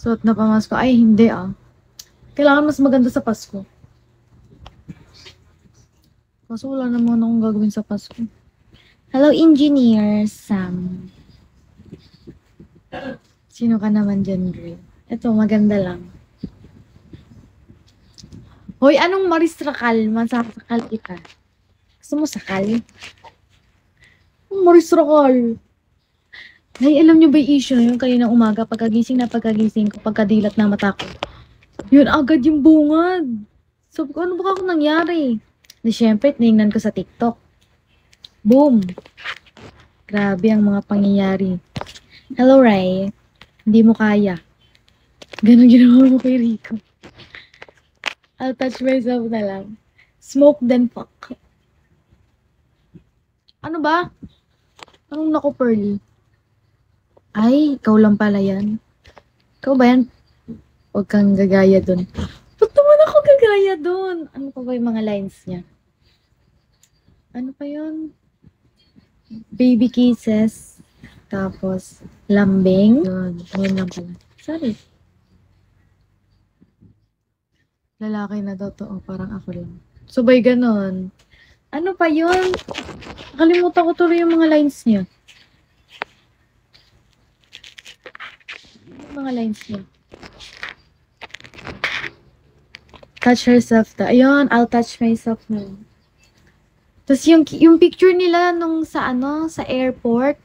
Suot na pamasko. Ay, hindi ah. Kailangan mas maganda sa Pasko. Kaso wala naman akong gagawin sa Pasko. Hello, Engineer Sam. Sino ka naman dyan, Gray? Ito, maganda lang. Hoy, anong marisrakal? Masasakal kita. Gusto mo sakal? Marisrakal. Ay, alam nyo ba yung issue yung kaninang umaga, pagkagising ko, pagkadilat na mata ko. Yun agad yung bungad. Sabi ko, ano ba ako nangyari? Di syempre, tinignan ko sa TikTok. Boom! Grabe ang mga pangyayari. Hello, Ray. Hindi mo kaya. Ganon ginawa mo kay Rico. I'll touch myself na lang. Smoke then fuck. Ano ba? Anong naku, Pearl? Ay, ikaw lang pala yan. Ikaw ba yan? Huwag kang gagaya dun. Ba't naman ako gagaya dun? Ano pa ba yung mga lines niya? Ano pa yun? Baby kisses. Tapos, lambing. Yun lang pala. Sorry. Lalaki na totoo. Parang ako lang. Subay ganon. Ano pa yun? Nakalimutan ko tuloy yung mga lines niya. Mga lines niya. Touch herself ta. Ayun, I'll touch myself na. Tapos yung picture nila nung sa sa airport.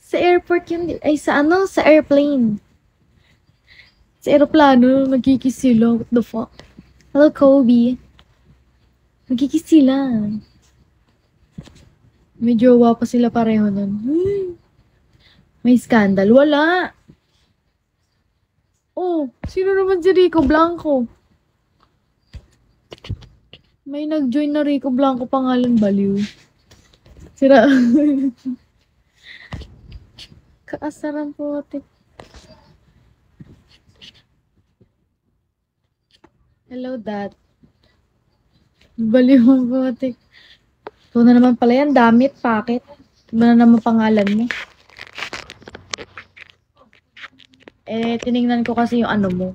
Sa airport yun, ay sa sa airplane. Sa aeroplano, nagkikis sila. What the fuck? Hello, Kobe. Nagkikis sila. May jowa pa sila pareho nun. May scandal. Wala. Oh, sino naman si Rico Blanco? May nag-join na Rico Blanco pangalan baliw. Sira. Kaasaran po, ate. Hello, Dad. Baliw po, ate. Ito na naman pala yan. Damit, packet. Iba na naman pangalan mo. Eh, tinignan ko kasi yung ano mo.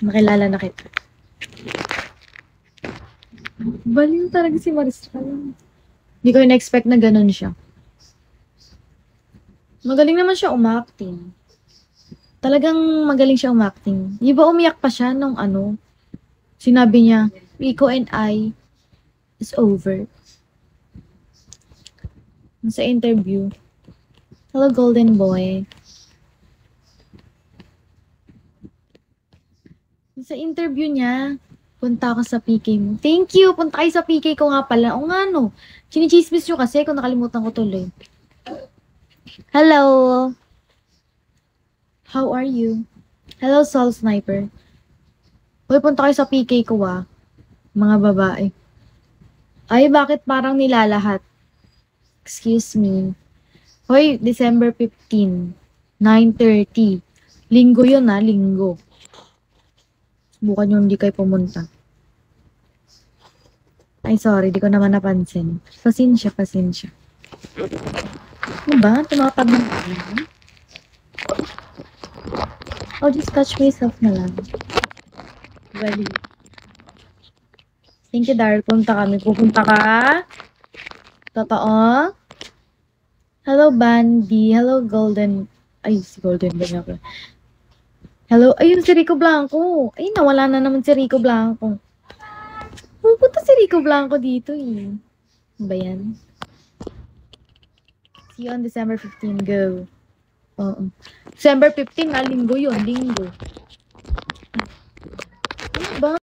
Nakilala na kita. Baliw talaga si Mariscal. Hindi ko in-expect na ganun siya. Magaling naman siya umacting. Talagang magaling siya umacting. Di ba umiyak pa siya nung sinabi niya, Rico and I is over. Sa interview. Hello, Golden Boy. Sa interview niya, punta ako sa PK mo. Thank you! Punta kayo sa PK ko nga pala. O nga no. Chinichismis nyo kasi kung nakalimutan ko tuloy. Hello! How are you? Hello, Soul Sniper. Hoy, punta kayo sa PK ko mga babae. Ay, bakit parang nilalahat? Excuse me. Hoy, December 15, 9:30. Linggo yun linggo. Bukan yung hindi kayo pumunta. Ay, sorry, di ko naman napansin. Pasensya. Ano ba? Tumatag ng I'll just touch myself na lang. Bali. Thank you, Daryl. Punta kami. Pupunta ka? Totoo? Hello, Bandy. Hello, Golden. Ay, si Golden ba niya ako? Hello? Ayun, si Rico Blanco. Ay, nawala na naman si Rico Blanco. Pupunta si Rico Blanco dito eh. Ano ba yan? See you on December 15. Go. Oo. December 15 linggo yun. Linggo. Ano ba?